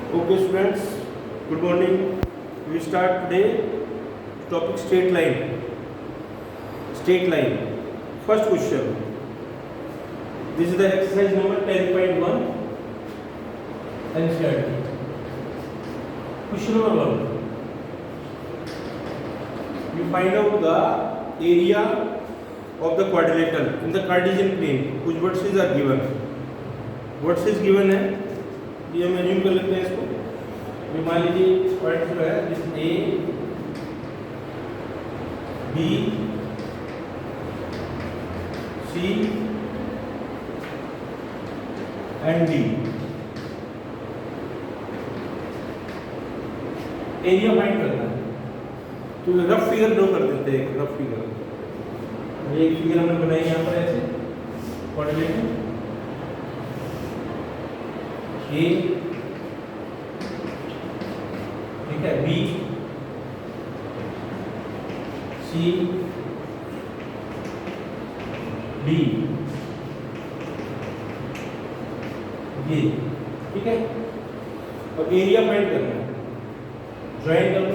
Okay students, good morning. We start today topic straight line. Straight line. First question. This is the exercise number 10.1 NCERT. Question number 1. You find out the area of the quadrilateral in the Cartesian plane. कुछ vertices are given. Vertices given है. ये हम assume कर लेते हैं इसको. ये मान लीजिए पॉइंट जो है this A B C and D. Area find करना है तो रफ फिगर ड्रॉ कर देते हैं. एक रफ फिगर, ये एक फिगर हमने बनाई यहाँ पर ऐसे कोऑर्डिनेट ए, ठीक है, बी सी डी ये, ठीक है. और एरिया फाइंड करना है. ज्वाइन कर लो.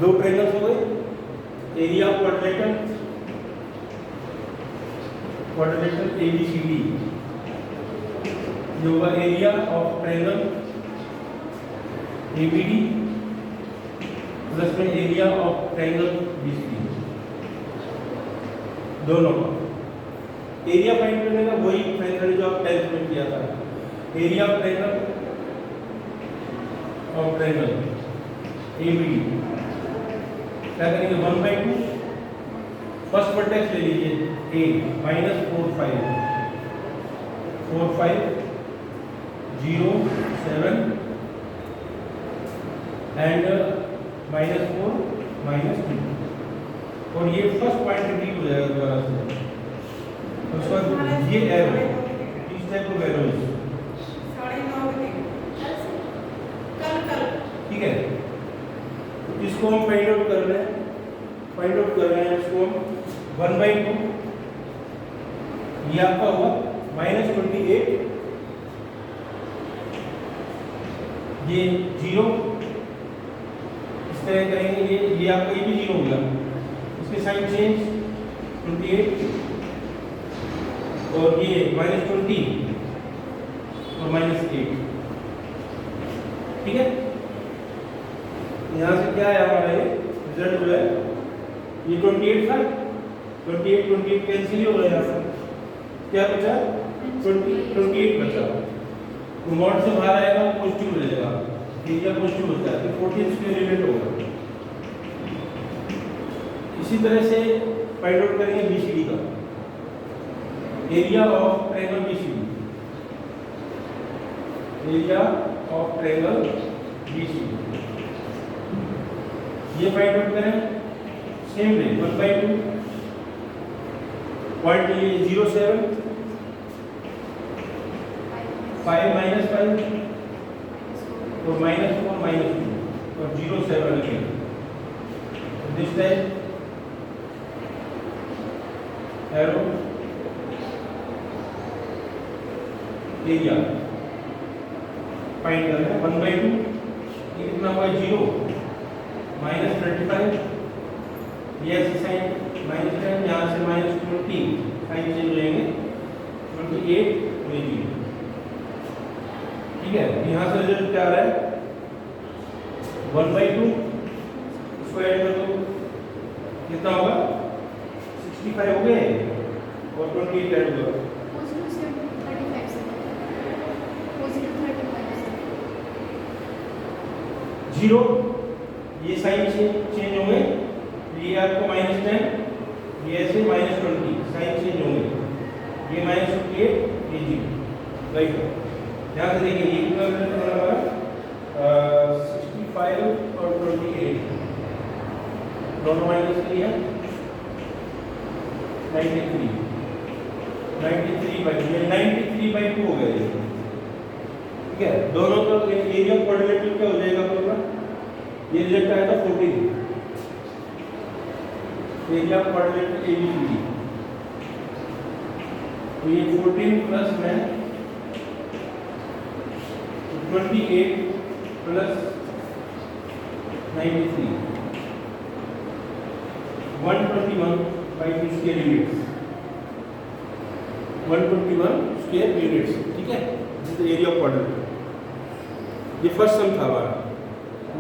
दो ट्रायंगल्स हो गए. एरिया ऑफ क्वाड्रिलेटरल एबीसीडी जो होगा area of triangle ABD plus में एरिया ऑफ ट्रायंगल बीसीडी. दोनों का एरिया फाइंड करने का वही मेथड जो आप 10th में किया था. एरिया ऑफ ट्रायंगल एबीडी क्या करेंगे 1/2. फर्स्ट वर्टेक्स ले लीजिए ए माइनस 4 5 0 7 एंड -4 -2. और ये फर्स्ट पॉइंट रिपीट हो जाएगा दोबारा से. उसके बाद ये एरो, इस टाइप ऑफ एरो, ठीक है. तो इसको हम फाइंड आउट कर रहे हैं. इसको हम 1/2 ये आपका हुआ -28, ये 0 इस तरह करेंगे. ये आपका ये भी 0 हो गया. इसके साइन चेंज 28 और ये -20 और -8, ठीक है. यहाँ से क्या है हमारा ये रिजल्ट जो है ये 28 था. 28 कैंसिल हो गया. यहाँ से क्या बचा 28 बचा. तो मॉड से बाहर आएगा वो पॉजिटिव हो जाएगा. एरिया पॉजिटिव होता है तो 14 स्क्वायर यूनिट होगा. इसी तरह से फाइंड आउट करेंगे बीसीडी का. Area of triangle BCD, area of triangle BCD ये फाइंड आउट करें. सेम वे 1/2 पॉइंट लिए 0 7 5 -5 और -4 -2 और 0 7 again. This time arrow area find करना है. 1/2 ये कितना हुआ 0 -35 ये ऐसे साइन -10 यहाँ से -20 साइन चेंज हो जाएंगे 28 20, ठीक है. यहाँ से रिजल्ट क्या आ रहा है 1/2 इसको ऐड कर दो कितना होगा 65 हो गए और 28 ऐड होगा 0. ये साइन चेंज होंगे. ये आपको -10 ये ऐसे -20 साइन चेंज होंगे. ये -28 ये 0. राइट. यहाँ से देखिए ये कितना होगा 65 और 28 दोनों माइनस किया 93/2 हो गया. ठीक है. दोनों का एरिया क्वाड्रिलेटरल क्या हो जाएगा पूरा. ये रिजल्ट आया था 14. एरिया क्वाड्रिलेटरल एबीसीडी तो ये 14 प्लस में 28 plus 93 121 by 2 square units 121 square units. ठीक है, this is the area of quadrant. ये फर्स्ट सम था हमारा।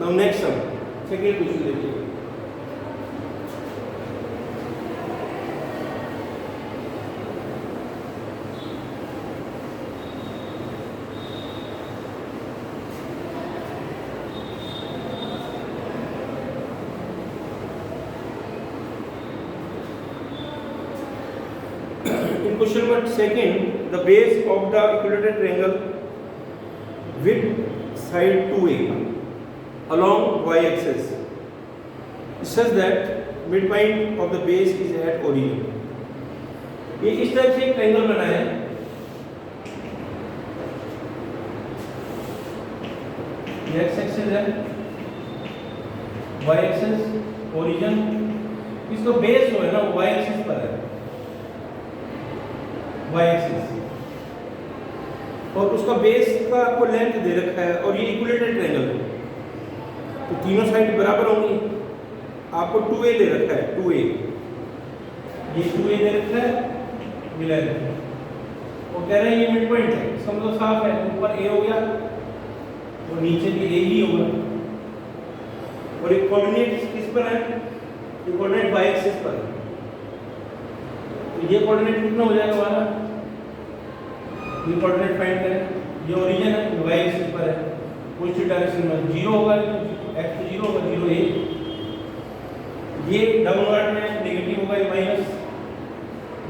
Now next sum, second question देखिए। In question number second, the base of the equilateral triangle with side 2a along y-axis such that midpoint of the base is at origin। ये इस type से एक triangle बना है। ये x axis है, y axis origin, इसका base जो है ना वो y एक्सिस पर है, y एक्सिस, और उसका बेस का आपको लेंथ दे रखा है और ये इक्विलेटरल ट्रायंगल है तो तीनों साइड बराबर होंगी। आपको 2a दे रखा है, 2a, ये 2a दे रखा है, ये लेंथ, वो कह रहे हैं ये मिड पॉइंट है। इसका मतलब साफ है, ऊपर a हो गया और नीचे भी a ही होगा। और एक कोऑर्डिनेट किस पर है? ये कोऑर्डिनेट y एक्सिस पर है। तो ये कोऑर्डिनेट कितना हो जाएगा हमारा? ये कोऑर्डिनेट फाइंड करें। ये ओरिजिन है, y एक्सिस पर है, पॉजिटिव डायरेक्शन में 0 होगा, x तो 0 होगा, 0 a। ये डाउनवर्ड में नेगेटिव होगा, ये माइनस,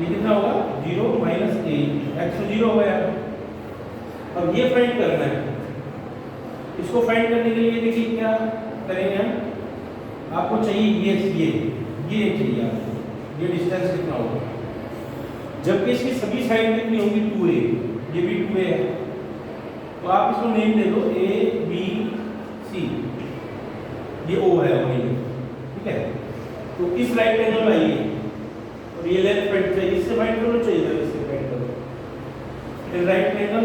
ये कितना होगा? 0 माइनस a, x तो 0 होगा यार। अब ये फाइंड करना है। इसको फाइंड करने के लिए देखिए क्या करेंगे हम, आपको चाहिए ये चाहिए आपको, ये डिस्टेंस कितना होगा, जबकि इसकी सभी साइड कितनी होंगी? 2a, ये भी 2a है, तो आप इसको नेम दे दो a b c, ये o है वही। ठीक है, तो किस राइट एंगल में आइए और ये लेफ्ट फाइंड चाहिए, इससे फाइंड करो, चाहिए इससे फाइंड करो। फिर right angle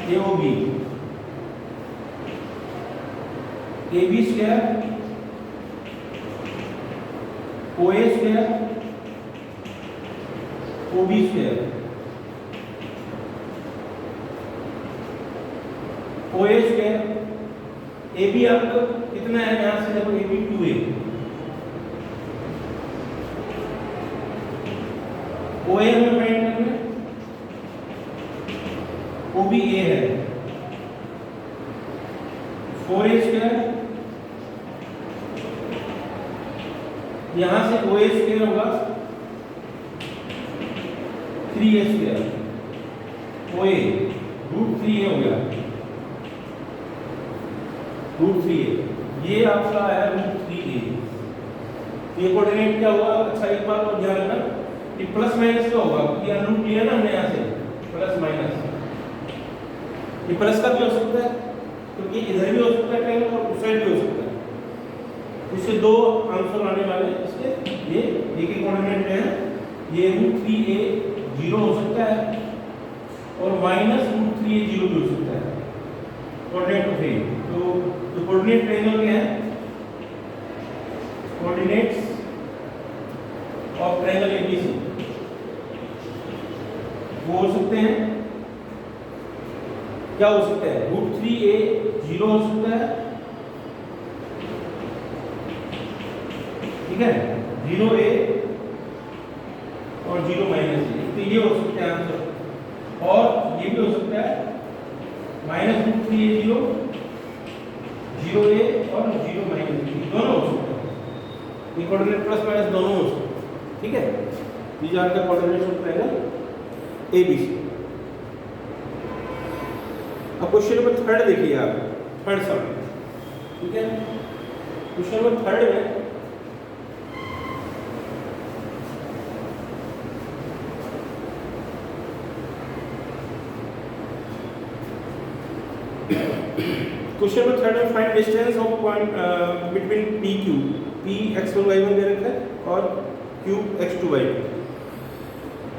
AOB, AB square OA square OB square, OA square, AB आपका कितना है? यहाँ से देखो AB 2a, OA हमें फाइंड करना है, OB A है, 4a स्क्वायर, यहाँ से OA स्क्वायर होगा 3a स्क्वायर, OA √3a हो गया, √3a, ये आपका आया √3a। ये कोऑर्डिनेट क्या हुआ? अच्छा एक बात और ध्यान रखना, ये प्लस माइनस का होगा, ये रूट लिया ना हमने यहाँ से, प्लस माइनस, ये प्लस का भी हो सकता है, तो ये इधर भी हो सकता है ट्रायंगल और उस साइड भी हो सकता है। इससे दो आंसर आने वाले हैं इसके। ये एक ही कोऑर्डिनेट में है, ये √3a 0 हो सकता है और माइनस √3a 0 भी हो सकता है, कोऑर्डिनेट ऑफ ए। तो कोऑर्डिनेट ट्रायंगल क्या है? कोऑर्डिनेट्स ऑफ ट्रायंगल ABC वो हो सकते हैं, क्या हो सकते हैं? √3a 0 हो सकता है, ठीक है, 0a और 0 माइनस a, तो ये हो सकते हैं आंसर। और ये भी हो सकता है माइनस √3a 0, 0a और 0 माइनस a, दोनों हो सकते हैं। ये कोऑर्डिनेट प्लस माइनस दोनों हो सकते हैं। ठीक है, ये आपका कोऑर्डिनेट ऑफ ट्रायंगल ABC। अब क्वेश्चन नंबर 3 देखिए आप, थर्ड सम। ठीक है, क्वेश्चन नंबर 3 में क्वेश्चन नंबर 3 में find distance of point between PQ, P x1 y1 दे रखा है और Q x2 y2,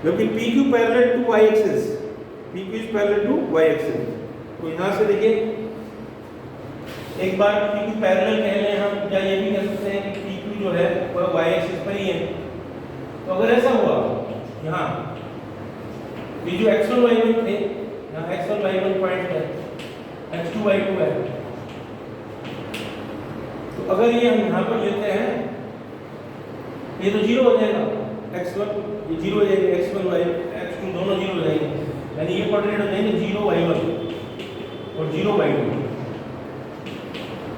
जबकि PQ parallel to y axis P Q is parallel to Y axis. तो यहाँ से देखिए एक बार पी क्यू पैरेलल कह लें हम, या ये भी कह सकते हैं कि पी क्यू जो है वह वाई एक्सिस पर ही है। तो अगर ऐसा हुआ यहाँ ये जो x1 y1 थे, यहाँ x1 y1 पॉइंट है, x2 y2 है, तो अगर ये हम यहाँ पर लेते हैं ये तो जीरो हो जाएगा, x1 ये जीरो हो जाएगा, x1 y x2 दोनों जीरो हो जाएंगे, यानी ये कोऑर्डिनेट हो जाएंगे 0 y1 और 0 y2।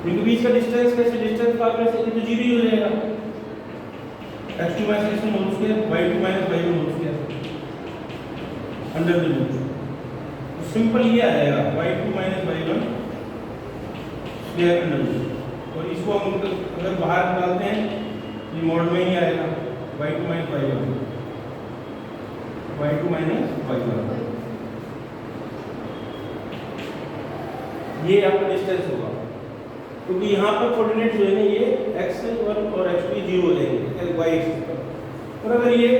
इनके बीच का डिस्टेंस कैसे, डिस्टेंस का आपने से ये तो जीरो ही हो जाएगा, x2 - x1 whole square y2 - y1 whole square under the root. तो सिंपल ये आएगा y2 - y1 square under root. और इसको हम अगर बाहर निकालते हैं ये मॉड में ही आएगा y2 - y1 y2 - y1, ये आपका डिस्टेंस होगा, क्योंकि यहाँ पर कोऑर्डिनेट जो है ना ये x1 और x2 जीरो हो जाएंगे y एक्सिस पर। और अगर ये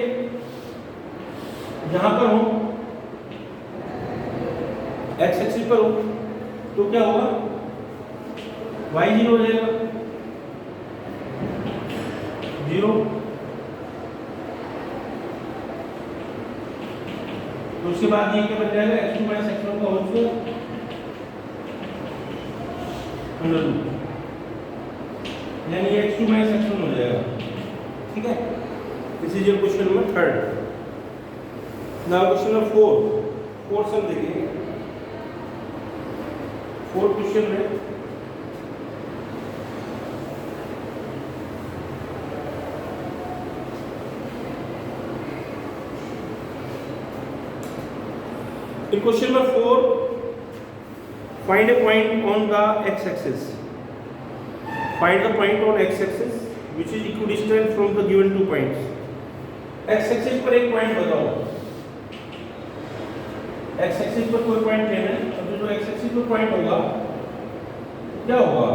यहाँ पर हो x एक्सिस पर हो तो क्या होगा, y जीरो हो जाएगा, जीरो। तो उसके बाद ये क्या बन जाएगा, x2 - x1 का होल स्क्वायर अंडर रूट, यानी ये x2 - x1 हो जाएगा। ठीक है, this is your question number 3। Now question number 4। Fourth सम देखिए, फोर्थ क्वेश्चन में in question number 4 find a point on the x-axis. Find the point on x-axis which is equidistant from the given two points. x-axis पर एक point बताओ, x-axis पर कोई point लेना है। अब जो x-axis पर पॉइंट होगा क्या होगा,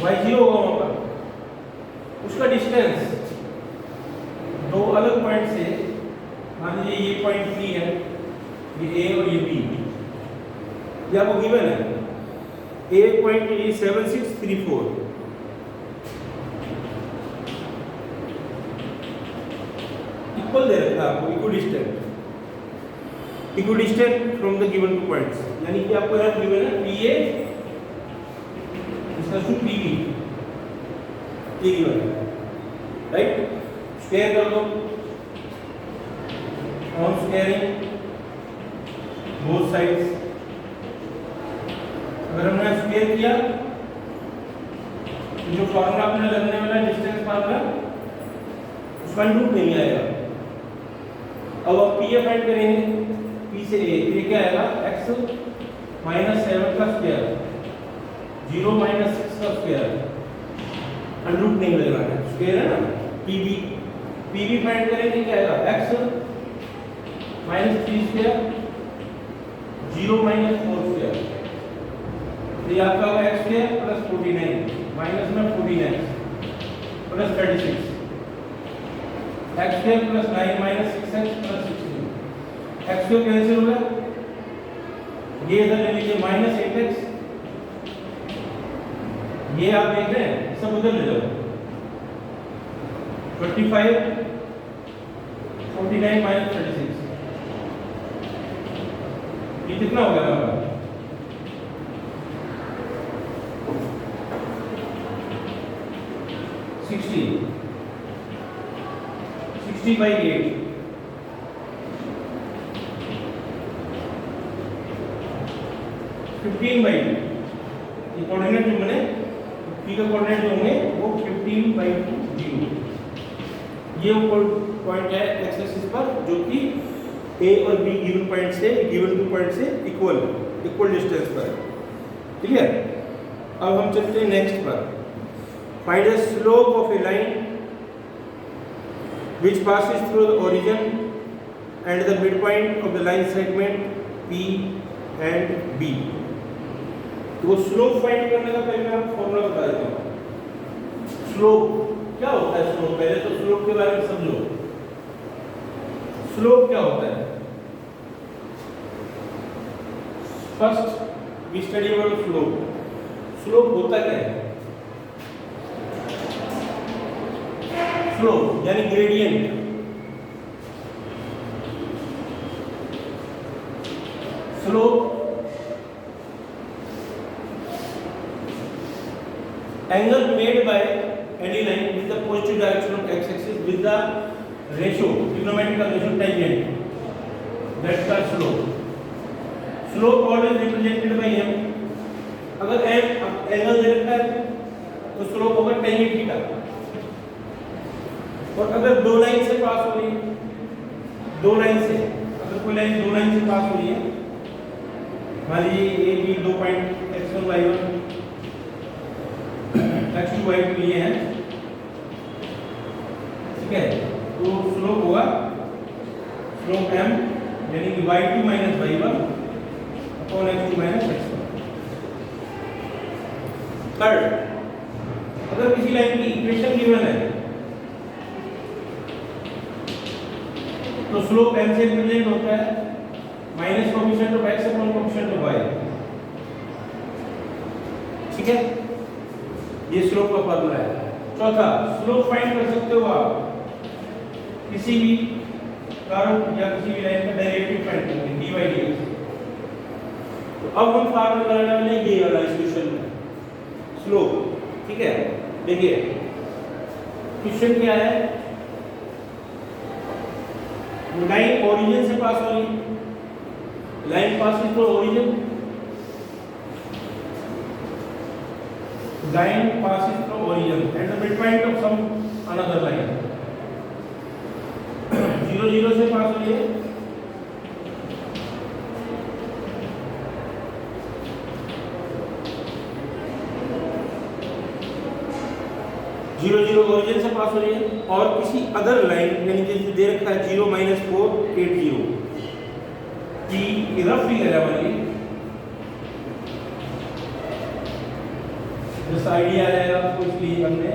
y0 होगा वहां पर, उसका डिस्टेंस दो अलग पॉइंट से, मान लीजिए ये पॉइंट P है, ये A और ये B, ये आपको गिवन है। A पॉइंट ये 7634, इक्वल दे रखा है आपको, equidistant from the given two points, यानी कि आपको यहाँ गिवन है PA इसका टू PB, ये गिवन है, राइट। स्क्वायर कर दो, ऑन स्क्वायरिंग बोथ साइड्स। अगर हमने स्क्वायर किया तो जो फॉर्मूला अपने लगने वाला डिस्टेंस फार्मूला उसका रूट नहीं आएगा। अब आप P फाइंड करेंगे, P से A, ये क्या आएगा, x - 7 का स्क्वायर 0 - 6 का स्क्वायर, रूट नहीं लगना है, स्क्वायर है ना। PB फाइंड करेंगे क्या आएगा, x - 3 स्क्वायर 0 - 4 स्क्वायर, ये आपका होगा x स्क्वायर प्लस 49 माइनस में 49 plus 36, x square plus 9 minus 6x plus 16, x square cancel हो गया, ये इधर ले लीजिए माइनस 8x, ये आप देख रहे हैं सब उधर ले जाओ, 25 49 माइनस 36, ये कितना हो गया हमारा, 60 by 8, 15 by 2, ये कोऑर्डिनेट जो बने P का कोऑर्डिनेट जो होंगे वो 15 by 2 0, ये पॉइंट है x एक्सिस पर जो कि A और B गिवन पॉइंट से, गिवन टू पॉइंट से इक्वल डिस्टेंस पर है। क्लियर। अब हम चलते हैं नेक्स्ट पर। Find the slope of A line which passes through the origin and the midpoint of the line segment P and B। तो स्लोप फाइंड करने का पहले मैं आपको फॉर्मूला बता देता हूँ। स्लोप क्या होता है, स्लोप पहले तो स्लोप के बारे में समझो। स्लोप क्या होता है, first we study about slope. Slope होता क्या है? स्लोप यानी gradient. Slope angle made by any line with the positive direction of x-axis with the ratio, trigonometrical ratio tangent, that's the slope. Slope always represented by m. अगर m angle दे रखा है तो slope होगा tangent theta. और अगर दो line से पास हो रही है, दो लाइन से, अगर कोई लाइन दो लाइन से पास हो रही है, मान लीजिए a b 2 point x1 y1 x2 y2 लिए हैं, ठीक है, तो स्लोप होगा स्लोप m यानी कि y2 minus y1 upon x2 minus x1। Third, अगर किसी लाइन की इक्वेशन गिवन है तो स्लोप m से रिप्रेजेंट होता है minus coefficient of x upon coefficient of y, ठीक है, ये स्लोप का फॉर्मूला है। चौथा, स्लोप फाइंड कर सकते हो आप किसी भी कर्व या किसी भी लाइन का डेरिवेटिव फाइंड करके dy dx। तो अब हम फार्मूला लगाने वाले हैं ये वाला इक्वेशन में स्लोप, ठीक है। देखिए क्वेश्चन क्या है, लाइन ओरिजिन से पास हो रही है, line passing through origin, line passes through origin and the midpoint of some another line 0 0 से पास हो रही है, जीरो जीरो ओरिजिन से पास हो रही है और किसी अदर लाइन यानी कि दे रखा है 0 - 4 8 0 की रफ फिगर है हमारी, जिस आइडिया है आपको इसलिए हमने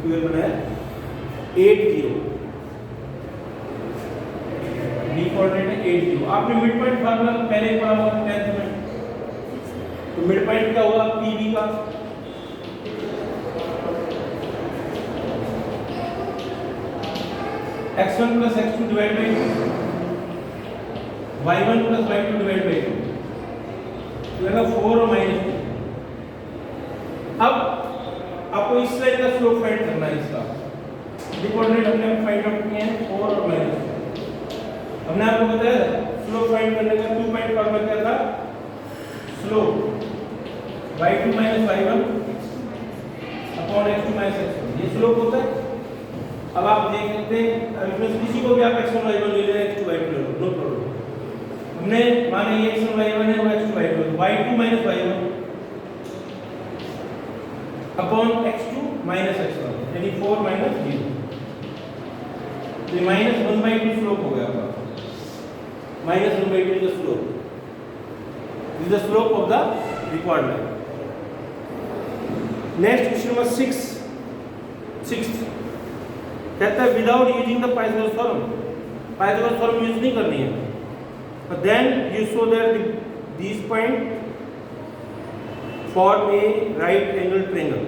फिगर बनाया 8 0 डी कोऑर्डिनेट है 8 0। आपने मिड पॉइंट फार्मूला पहले ही पढ़ा होगा 10th में, तो मिड पॉइंट क्या होगा पीबी का x1 + x2 divide by 2 y1 + y2 divide by 2 लगा 4 और -2। अब आपको इस लाइन का स्लोप फाइंड करना है, इसका डी कोऑर्डिनेट हमने फाइंड आउट किए हैं 4 और -2। हमने आपको बताया स्लोप फाइंड करने का 2 पॉइंट फॉर्मूला क्या था, slope y2 - y1 upon x2 - x1, ये स्लोप होता है। अब आप देख सकते हैं इसमें किसी को भी आप x1 y1 ले लें, x2 y2 ले लो, नो प्रॉब्लम। हमने माने ये x1 y1 है और x2 y2 है, y2 - y1 upon x2 - x1 यानी 4 - 0, तो -1/2 स्लोप हो गया आपका, -1/2 is the slope, is the slope of the required line. Next question number 6 कहता है without using the Pythagoras theorem use नहीं करनी है, but then you show that these point form a right angle triangle,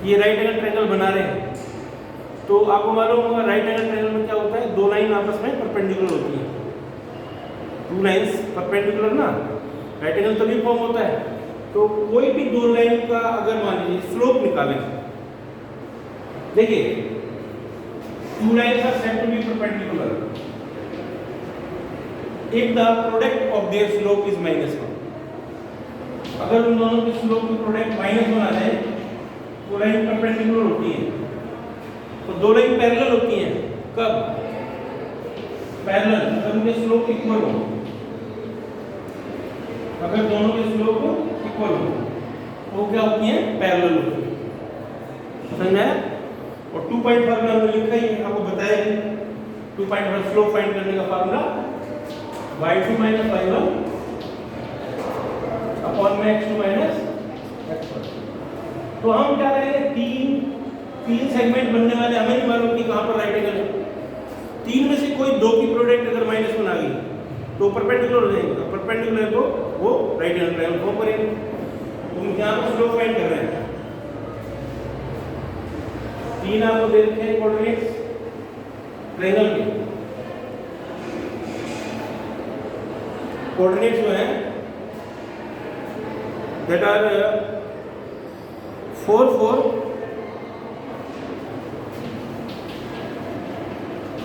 ये right angle triangle बना रहे हैं। तो आपको मालूम होगा राइट एंगल ट्रायंगल में क्या होता है, दो लाइन आपस में परपेंडिकुलर होती है, टू लाइंस परपेंडिकुलर ना, राइट एंगल तभी फॉर्म होता है। तो कोई भी दो लाइन का अगर मान लीजिए स्लोप निकालें, देखिए two lines are said to be perpendicular if the product of their slope is -1। अगर उन दोनों के स्लोप की प्रोडक्ट -1 आ जाए तो लाइन परपेंडिकुलर होती है, तो दो लाइन पैरेलल होती हैं। कब पैरेलल, जब उनके स्लोप इक्वल हो, अगर दोनों के स्लोप इक्वल हो तो क्या होती हैं, पैरेलल होती है, समझा है। और 2 पॉइंट फार्मूला हमने लिखा ही है, आपको बताया है 2 पॉइंट पर स्लोप फाइंड करने का फार्मूला y2 - y1 अपॉन में x2 - x1। तो हम क्या करेंगे, तीन सेगमेंट बनने वाले, हमें नहीं मालूम कि कहां पर राइट एंगल है, तीन में से कोई दो की प्रोडक्ट अगर -1 आ गई तो परपेंडिकुलर हो जाएंगे, परपेंडिकुलर है तो वो राइट एंगल ट्रायंगल फॉर्म करेंगे। तो हम यहाँ पर स्लोप फाइंड कर रहे हैं। 3 आपको दे रखे हैं कोऑर्डिनेट्स ट्रायंगल के। कोऑर्डिनेट्स जो हैं that are 4 4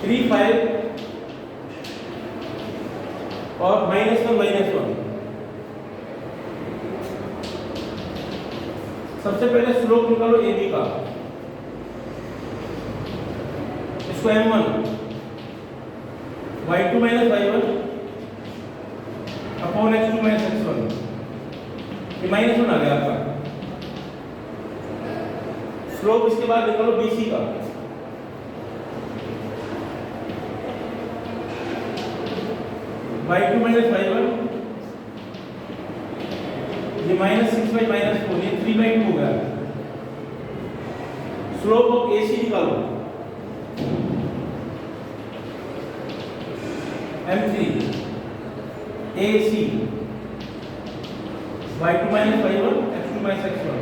3 5 और -1 सबसे पहले स्लोप निकालो ए बी का, इसको m1 y2 - y1 upon x2 - x1, ये -1 आ गया आपका। स्लोप इसके बाद निकालो BC का, y2 - y1, ये -6/-4, ये 3/2 हो गया। स्लोप ऑफ AC निकालो, m3 AC y2 - y1 x2 - x1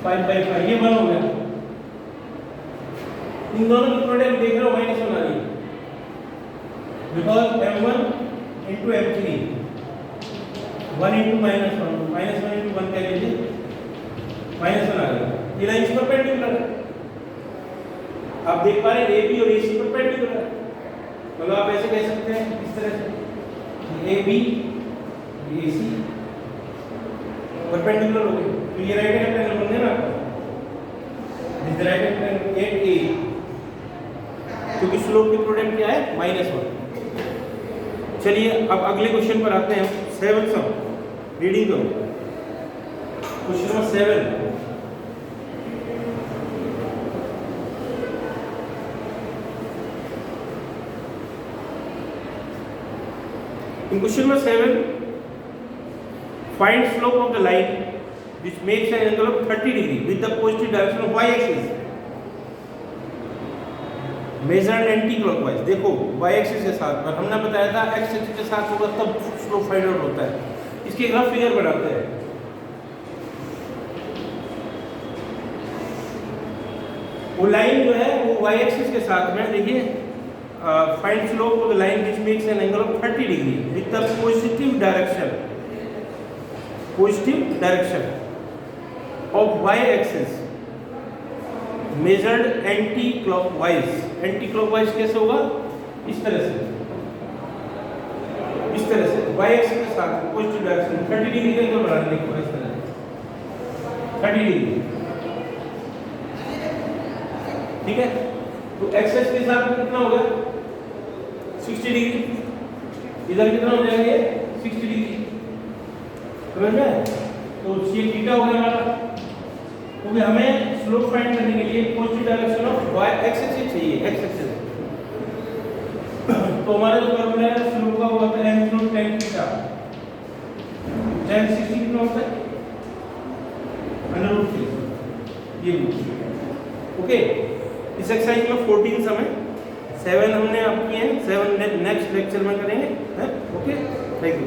5/5, ये 1 हो गया। इन दोनों की प्रोडक्ट देख रहे हो -1 आ रही है, because m1 into m3 1 into -1 into 1 क्या लीजिए -1 आ गया। ये लाइन परपेंडिकुलर है, आप देख पा रहे हैं AB और AC परपेंडिकुलर है, मतलब आप ऐसे कह सकते हैं इस तरह से AB AC परपेंडिकुलर हो गए, तो ये राइट हैंड ट्रायंगल बन गया ना आपका, this right hand triangle at a, क्योंकि स्लोप की प्रोडक्ट क्या है -1। चलिए अब अगले क्वेश्चन पर आते हैं। 7 सम रीडिंग करो, question number 7। In question number 7, find slope of the line which makes an angle of 30 degree with the positive direction of y-axis measured anti-clockwise। देखो y-axis के साथ, और हमने बताया था x-axis के साथ होगा तब स्लोप फाइंड आउट होता है। इसके ग्राफ फिगर बनाते हैं। वो लाइन जो है वो y-axis के साथ में, देखिए find slope of the line which makes an angle of 30 degree with the positive direction of y-axis measured anti-clockwise। Anti-clockwise कैसे होगा? इस तरह से y-axis के साथ पॉजिटिव डायरेक्शन 30 डिग्री का एंगल बना देंगे इस तरह से 30 डिग्री, ठीक है। तो x-axis के साथ कितना होगा 60 डिग्री, इधर कितना हो जाएगा ये 60 डिग्री, समझ में? तो ये थीटा हो गया हमारा, क्योंकि हमें स्लोप फाइंड करने के लिए positive direction of y x-axis चाहिए, x-axis। तो हमारा जो फॉर्मूला है स्लोप का वो होता है m slope tan theta, tan 60 कितना होता है √3, ये ओके। इस एक्सरसाइज में 14 सम है, 7 हमने अब किए हैं, 7 नेक्स्ट लेक्चर में करेंगे, ओके। Thank you.